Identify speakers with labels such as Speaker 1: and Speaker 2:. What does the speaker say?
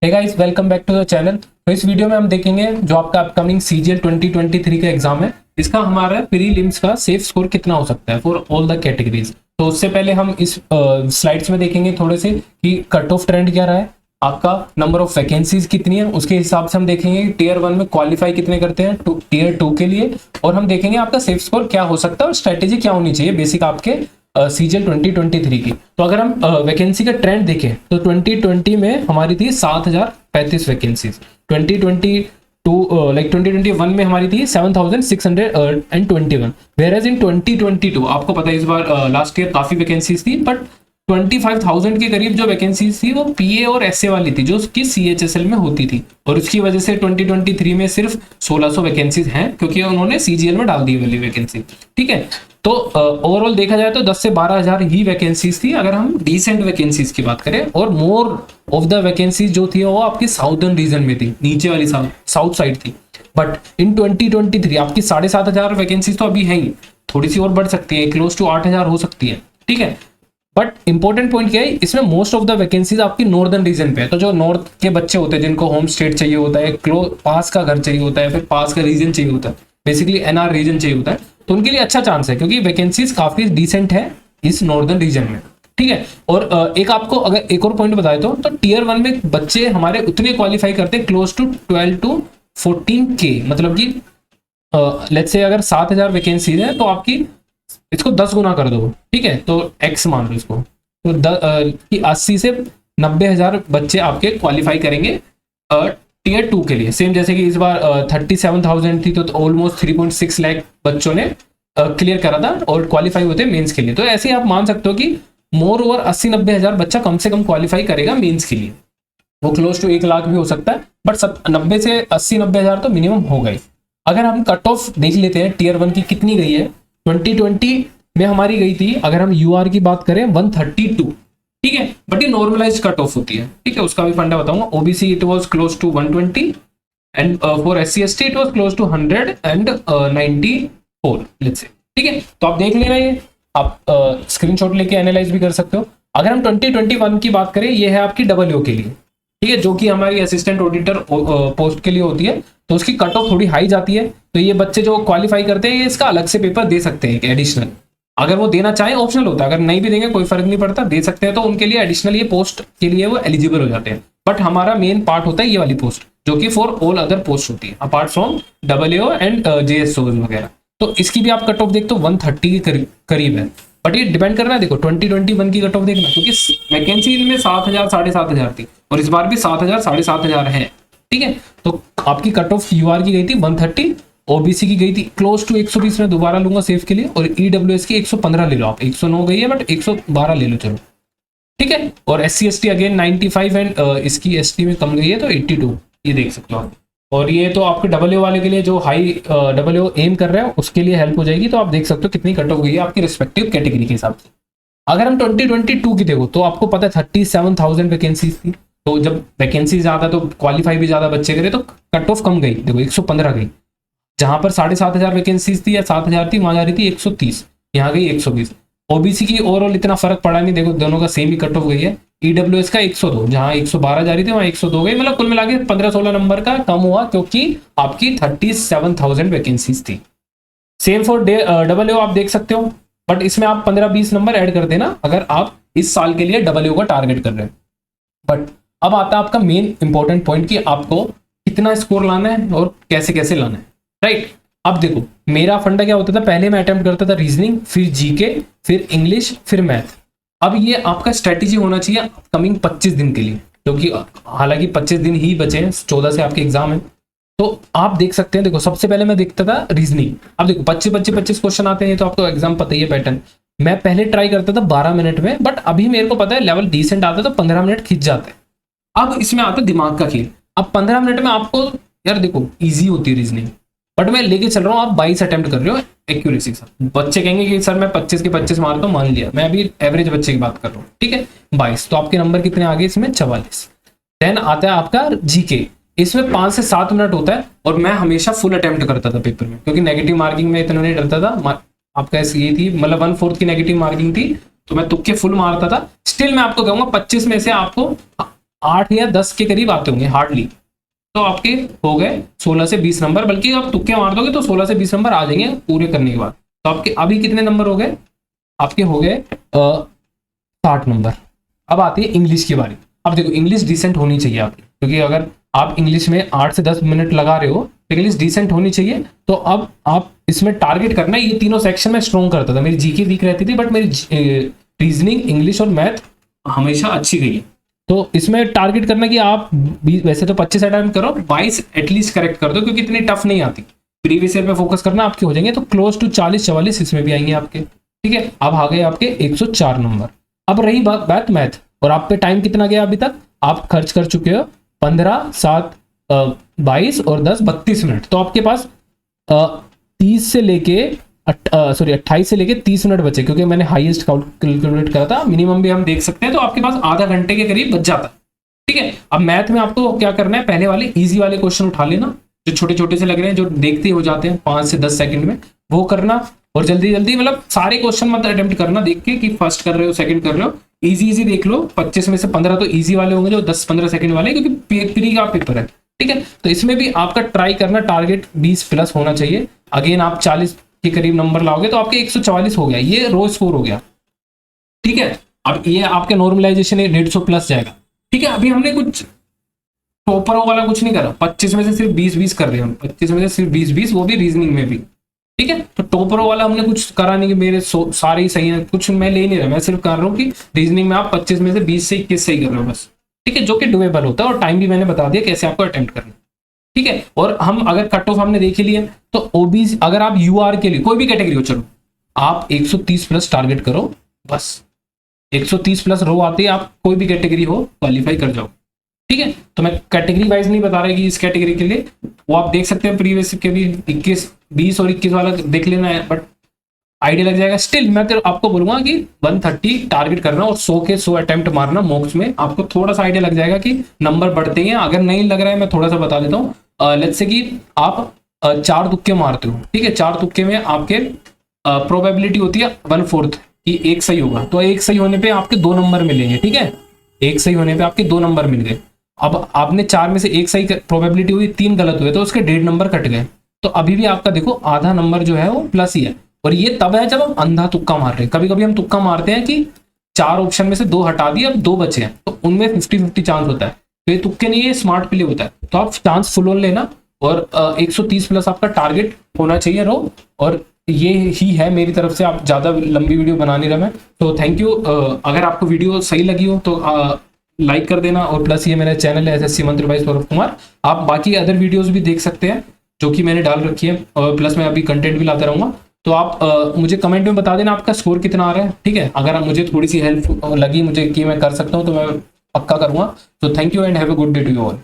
Speaker 1: Hey guys, welcome back to the channel. तो इस video में हम देखेंगे जो आपका अपकमिंग सीजीएल 2023 का एग्जाम है, इसका हमारा प्रीलिम्स का सेफ स्कोर कितना हो सकता है फॉर ऑल द कैटेगरीज। तो उससे पहले हम इस स्लाइड्स में देखेंगे थोड़े से कि कट ऑफ ट्रेंड क्या रहा है, आपका नंबर ऑफ वैकेंसीज कितनी है, उसके हिसाब से हम देखेंगे टीयर 1 में क्वालिफाई कितने करते हैं टीयर 2 के लिए, और हम देखेंगे आपका सेफ स्कोर क्या हो सकता है और स्ट्रेटेजी क्या होनी चाहिए बेसिक आपके सीजीएल 2023 की। तो अगर हम वैकेंसी का ट्रेंड देखें तो 2020 में हमारी थी 7035 वैकेंसीज, 2021 में हमारी थी 7621, वेयर इन 2022 आपको पता है इस बार लास्ट ईयर काफी वैकेंसीज थी, बट 25,000 के करीब जो वैकेंसीज थी वो पीए और एसए वाली थी जो कि सीएचएसएल में होती थी, और उसकी वजह से 2023 में सिर्फ 1600 वैकेंसीज हैं क्योंकि उन्होंने सीजीएल में डाल दी वाली वैकेंसी। ठीक है, तो ओवरऑल देखा जाए तो 10 से 12,000 ही वैकेंसीज थी अगर हम डिसेंट वैकेंसीज की बात करें, और मोर ऑफ द वैकेंसीज जो थी वो आपकी साउदर्न रीजन में थी, नीचे वाली साउथ साइड थी। बट इन 2023 आपकी 7,500 वैकेंसीज तो अभी है ही, थोड़ी सी और बढ़ सकती है, क्लोज टू 8,000 हो सकती है। ठीक है, बट इंपॉर्टेंट पॉइंट क्या है, इसमें मोस्ट ऑफ द वैकेंसीज आपकी नॉर्दर्न रीजन पे है। तो जो नॉर्थ के बच्चे होते हैं जिनको होम स्टेट चाहिए होता है, पास का घर चाहिए होता है, फिर पास का रीजन चाहिए होता है, बेसिकली एनआर रीजन चाहिए होता है, तो उनके लिए अच्छा चांस है क्योंकि वैकेंसीज काफी डिसेंट है इस नॉर्दर्न रीजन में। ठीक है, और एक आपको अगर एक और पॉइंट बताए तो टीयर 1 में बच्चे हमारे उतने क्वालिफाई करते हैं क्लोज टू 12 to 14K, मतलब कि लेट्स से अगर 7,000 वैकेंसीज है तो आपकी इसको 10 गुना कर दो। ठीक है, तो एक्स मान लो इसको, तो 80 से 90,000 बच्चे आपके क्वालिफाई करेंगे टीयर 2 के लिए। सेम जैसे कि इस बार 37,000 थी तो ऑलमोस्ट 3.6 लाख बच्चों ने क्लियर करा था और क्वालिफाई होते मेंस के लिए। तो ऐसे ही आप मान सकते हो कि मोर ओवर 80-90,000 बच्चा कम से कम क्वालिफाई करेगा मेंस के लिए। वो क्लोज टू 1 लाख भी हो सकता है, बट 90 से 80-90,000 तो मिनिमम हो गई। अगर हम कट ऑफ देख लेते हैं टीयर 1 की कितनी गई है, 2020 में हमारी गई थी, अगर हम यूआर की बात करें 132। ठीक है, बट ये नॉर्मलाइज कट ऑफ होती है। ठीक है, उसका भी फंडा बताऊंगा। OBC it was close to 120 and for SC ST it was close to 194 let's say. ठीक है, तो आप देख लेना, ये आप स्क्रीनशॉट लेके एनालाइज भी कर सकते हो। अगर हम 2021 की बात करें, ये है आपकी डब्ल्यूओ के लिए। ठीक है, जो कि हमारी असिस्टेंट ऑडिटर पोस्ट के लिए होती है, तो उसकी कट ऑफ थोड़ी हाई जाती है। तो ये बच्चे जो क्वालिफाई करते हैं ये इसका अलग से पेपर दे सकते हैं एडिशनल, अगर वो देना चाहे ऑप्शनल होता है, अगर नहीं भी देंगे कोई फर्क नहीं पड़ता, दे सकते हैं। तो उनके लिए एडिशनल ये पोस्ट के लिए वो एलिजिबल हो जाते हैं। बट हमारा मेन पार्ट होता है ये वाली पोस्ट जो कि फॉर ऑल अदर पोस्ट होती है अपार्ट फ्रॉम डब्ल्यूओ एंड जेएसओ वगैरह। तो इसकी भी आप कट ऑफ देखते हो 130 के करीब है, बट ये डिपेंड कर रहा है। देखो 2021 की कट ऑफ देखना, क्योंकि वैकेंसी इनमें 7,000 7,500 थी और इस बार भी 7,000 7,500 है। ठीक है, तो आपकी कट ऑफ यूआर की गई थी 130, ओबीसी की गई थी क्लोज टू 120 में दोबारा लूंगा सेफ के लिए, और ईडब्ल्यूएस की 115 ले लो आप, 109 गई है बट 112 ले लो चलो। ठीक है, और एससी एसटी अगेन 95 एंड इसकी एसटी में कम गई है तो 82, ये देख सकते हो आप। और ये तो आपके डब्ल्यू वाले के लिए जो हाई डब्ल्यू एम कर रहे हैं उसके लिए हेल्प हो जाएगी। तो आप देख सकते हो कितनी कट ऑफ गई है आपकी रिस्पेक्टिव कैटेगरी के हिसाब से। अगर हम 2022 की देखो तो आपको पता है 37,000 वैकेंसीज थी, तो जब वैकेंसी ज्यादा तो क्वालिफाई भी ज्यादा बच्चे करे तो कट ऑफ कम गई। देखो 115 गई, जहां पर 7,500 वैकेंसीज थी या 7,000 थी वहां जा रही थी 130, यहाँ गई 120। ओबीसी की ओवरऑल इतना फर्क पड़ा नहीं, देखो दोनों का सेम ही कट ऑफ गई है। ईडब्ल्यूएस का 102, जहां 112 जा रही थी वहां 102 गई, मतलब कुल मिला के 15-16 नंबर का कम हुआ क्योंकि आपकी 37,000 वैकेंसीज थी। सेम फॉर डब्ल्यू आप देख सकते हो, बट इसमें आप 15-20 नंबर ऐड कर देना अगर आप इस साल के लिए डब्ल्यू का टारगेट कर रहे हैं। बट अब आता है आपका मेन इंपॉर्टेंट पॉइंट कि आपको कितना स्कोर लाना है और कैसे कैसे लाना है। राइट, अब देखो मेरा फंडा क्या होता था, पहले मैं अटेम्प्ट करता था रीजनिंग, फिर जीके, फिर इंग्लिश, फिर मैथ। अब ये आपका स्ट्रेटेजी होना चाहिए अपकमिंग 25 दिन के लिए, क्योंकि हालांकि 25 दिन ही बचे हैं, 14 से आपके एग्जाम है। तो आप देख सकते हैं, देखो सबसे पहले मैं देखता था रीजनिंग। अब देखो 25 क्वेश्चन आते हैं, तो आपको एग्जाम पता ही है पैटर्न। मैं पहले ट्राई करता था 12 मिनट में, बट अभी मेरे को पता है लेवल डिसेंट आता है तो 15 मिनट खिंच जाते हैं। अब इसमें आता है दिमाग का खेल। अब 15 मिनट में आपको यार देखो इजी होती है रीजनिंग, बट मैं लेके चल रहा हूँ आप 22 अटेम्प्ट कर रहे हो एक्यूरेसी सर। बच्चे कहेंगे कि सर मैं 25 के 25 मारता हूँ, मान लिया, मैं अभी एवरेज बच्चे की बात कर रहा हूँ। ठीक है, 22, तो आपके नंबर कितने आ गए इसमें, 44। देन आता है आपका जीके, इसमें 5 से 7 मिनट होता है, और मैं हमेशा फुल अटेम्प्ट करता था पेपर में क्योंकि नेगेटिव मार्किंग में इतना नहीं डरता था। आपका ये थी मतलब 1/4 की नेगेटिव मार्किंग थी, तो मैं तुक्के फुल मारता था। स्टिल मैं आपको कहूंगा 25 में से आपको 8 या 10 के करीब आते होंगे हार्डली। तो आपके हो गए 16 से 20 नंबर, बल्कि आप तुक्के मार दोगे तो 16 से 20 नंबर आ जाएंगे पूरे करने के बाद। तो आपके अभी कितने नंबर हो गए? आपके हो गए 60 नंबर। अब आती है इंग्लिश की बारी। अब देखो इंग्लिश डिसेंट होनी चाहिए आपकी, क्योंकि अगर आप इंग्लिश में 8 से 10 मिनट लगा रहे हो तो इंग्लिश डिसेंट होनी चाहिए। तो अब आप इसमें टारगेट करना, ये तीनों सेक्शन में स्ट्रॉन्ग करता था। मेरी जीके वीक रहती थी, बट मेरी रीजनिंग, इंग्लिश और मैथ हमेशा अच्छी गई है। तो इसमें टारगेट करना कि आप वैसे तो 25 अटेम्प्ट करो, 22 एटलीस्ट करेक्ट कर दो, क्योंकि इतनी टफ नहीं आती। प्रीवियस ईयर पे फोकस करना, आपके हो जाएंगे तो क्लोज टू 40-44 इसमें भी आएंगे आपके। ठीक है, अब आ गए आपके 104 नंबर। अब रही बात मैथ, और आप पे टाइम कितना गया अभी तक? आप खर्च कर चुके हो 15, 7, 22 और 10, 32 मिनट। तो आपके पास 30 से लेके 28 से लेके 30 मिनट बचे, क्योंकि मैंने हाईएस्ट कैलकुलेट करा था, मिनिमम भी हम देख सकते हैं। तो आपके पास आधा घंटे के करीब बच जाता है। ठीक है, अब मैथ में आपको क्या करना है, पहले वाले इजी वाले क्वेश्चन उठा लेना, जो छोटे छोटे से लग रहे हैं, जो देखते हो जाते हैं 5 से 10 सेकंड में, वो करना। और जल्दी जल्दी, मतलब सारे क्वेश्चन मत अटेम्प्ट करना देख के कि फर्स्ट कर रहे हो सेकंड कर रहे हो, इजी इजी देख लो। 25 में से 15 तो इजी वाले होंगे, जो 10-15 सेकंड वाले, क्योंकि प्री का पेपर है। ठीक है, तो इसमें भी आपका ट्राई करना, टारगेट 20 प्लस होना चाहिए। अगेन आप 40 के करीब नंबर लाओगे तो आपके 144 हो गया, ये रोज स्कोर हो गया। ठीक है, अब ये आपके नॉर्मलाइजेशन 150 प्लस जाएगा। ठीक है, अभी हमने कुछ टॉपरों वाला कुछ नहीं करा, 25 में से सिर्फ 20-20 कर रहे हैं हम, 25 में से सिर्फ 20-20, वो भी रीजनिंग में भी। ठीक है, तो टॉपरों वाला हमने कुछ करा नहीं कि मेरे सारे ही सही है, कुछ मैं ले नहीं रहा, मैं सिर्फ कर रहा हूँ कि रीजनिंग में आप 25 में से 20 से 21 सही कर रहे हो बस। ठीक है, जो कि डुएबल होता है, और टाइम भी मैंने बता दिया कैसे आपको अटेम्प्ट करना। ठीक है, और हम अगर कट ऑफ हमने देख लिया, तो ओबीसी अगर आप यूआर के लिए कोई भी कैटेगरी हो, चलो आप 130 प्लस टारगेट करो बस। 130 प्लस रो आते हैं, आप कोई भी कैटेगरी हो क्वालिफाई कर जाओ। ठीक है, तो मैं कैटेगरी वाइज नहीं बता रहा कि इस कैटेगरी के लिए, वो आप देख सकते हैं प्रीवियस के भी 21, 20 और 21 वाला देख लेना है, बट आइडिया लग जाएगा। स्टिल मैं तो आपको बोलूंगा कि 130 टारगेट करना और 100 के 100 अटेम्प्ट मारना मॉक्स में, आपको थोड़ा सा आइडिया लग जाएगा कि नंबर बढ़ते हैं। अगर नहीं लग रहा है, मैं थोड़ा सा बता देता हूँ। लेट्स से कि आप 4 तुक्के मारते हो। ठीक है, 4 तुक्के में आपके प्रोबेबिलिटी होती है 1/4 कि एक सही होगा, तो एक सही होने पे आपके 2 नंबर मिलेंगे। ठीक है, एक सही होने पे आपके 2 नंबर मिल गए। अब आपने 4 में से एक सही प्रोबेबिलिटी हुई, 3 गलत हुए, तो उसके 1.5 नंबर कट गए। तो अभी भी आपका देखो आधा नंबर जो है वो प्लस ही है। और ये तब है जब हम अंधा तुक्का मार रहे हैं। कभी कभी हम तुक्का मारते हैं कि 4 ऑप्शन में से 2 हटा दिए, अब 2 बचे हैं, तो उनमें 50-50 चांस होता है। तो ये तुक्के नहीं है, स्मार्ट प्ले होता है। तो आप चांस फुल ऑन लेना, और 130 प्लस आपका टारगेट होना चाहिए रो। और ये ही है मेरी तरफ से, आप ज़्यादा लंबी वीडियो बना नहीं रहा मैं। तो थैंक यू। अगर आपको वीडियो सही लगी हो तो लाइक कर देना, और प्लस ये मेरा चैनल है SSC मंत्र भाई सौरभ कुमार। आप बाकी अदर वीडियोस भी देख सकते हैं जो कि मैंने डाल रखी है, और प्लस मैं अभी कंटेंट भी लाता रहूँगा। तो आप मुझे कमेंट में बता देना आपका स्कोर कितना आ रहा है। ठीक है, अगर मुझे थोड़ी सी हेल्प लगी मुझे कि मैं कर सकता हूँ, तो मैं पक्का करूँगा। तो thank you and have a good day to you all.